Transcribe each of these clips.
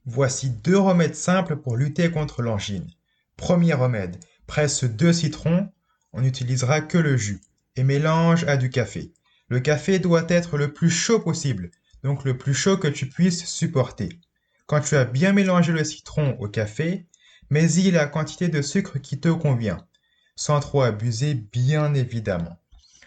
Voici 2 remèdes simples pour lutter contre l'angine. Premier remède, presse 2 citrons, on n'utilisera que le jus, et mélange à du café. Le café doit être le plus chaud possible, donc le plus chaud que tu puisses supporter. Quand tu as bien mélangé le citron au café, mets-y la quantité de sucre qui te convient, sans trop abuser bien évidemment.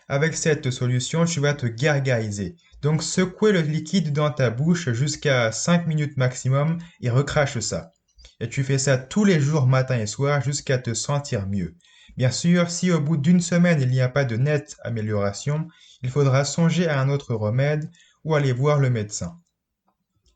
Avec cette solution, tu vas te gargariser. Donc secouer le liquide dans ta bouche jusqu'à 5 minutes maximum et recrache ça. Et tu fais ça tous les jours, matin et soir, jusqu'à te sentir mieux. Bien sûr, si au bout d'une semaine il n'y a pas de nette amélioration, il faudra songer à un autre remède ou aller voir le médecin.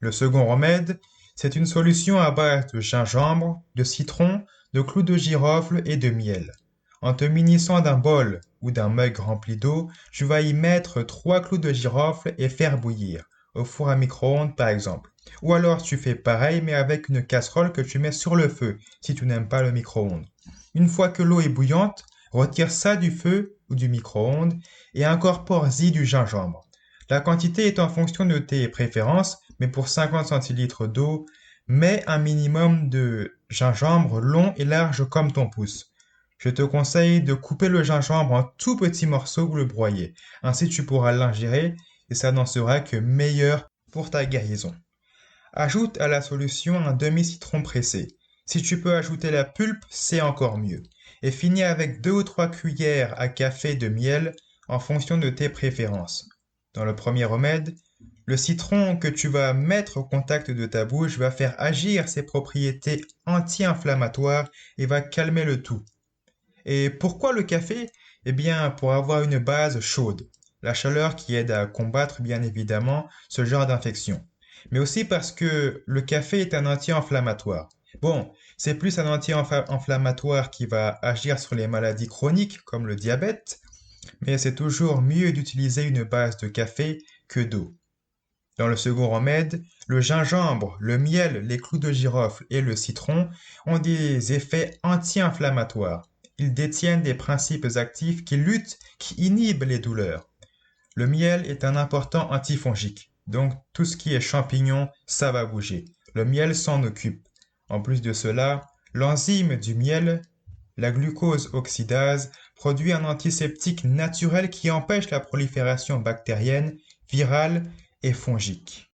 Le second remède, c'est une solution à base de gingembre, de citron, de clous de girofle et de miel. En te munissant d'un bol ou d'un mug rempli d'eau, tu vas y mettre 3 clous de girofle et faire bouillir, au four à micro-ondes par exemple. Ou alors tu fais pareil mais avec une casserole que tu mets sur le feu si tu n'aimes pas le micro-ondes. Une fois que l'eau est bouillante, retire ça du feu ou du micro-ondes et incorpore-y du gingembre. La quantité est en fonction de tes préférences, mais pour 50 centilitres d'eau, mets un minimum de gingembre long et large comme ton pouce. Je te conseille de couper le gingembre en tout petits morceaux ou le broyer. Ainsi tu pourras l'ingérer et ça n'en sera que meilleur pour ta guérison. Ajoute à la solution un demi-citron pressé. Si tu peux ajouter la pulpe, c'est encore mieux. Et finis avec 2 ou 3 cuillères à café de miel en fonction de tes préférences. Dans le premier remède, le citron que tu vas mettre au contact de ta bouche va faire agir ses propriétés anti-inflammatoires et va calmer le tout. Et pourquoi le café? Eh bien, pour avoir une base chaude. La chaleur qui aide à combattre bien évidemment ce genre d'infection. Mais aussi parce que le café est un anti-inflammatoire. Bon, c'est plus un anti-inflammatoire qui va agir sur les maladies chroniques comme le diabète, mais c'est toujours mieux d'utiliser une base de café que d'eau. Dans le second remède, le gingembre, le miel, les clous de girofle et le citron ont des effets anti-inflammatoires. Ils détiennent des principes actifs qui luttent, qui inhibent les douleurs. Le miel est un important antifongique, donc tout ce qui est champignons, ça va bouger. Le miel s'en occupe. En plus de cela, l'enzyme du miel, la glucose oxydase, produit un antiseptique naturel qui empêche la prolifération bactérienne, virale et fongique.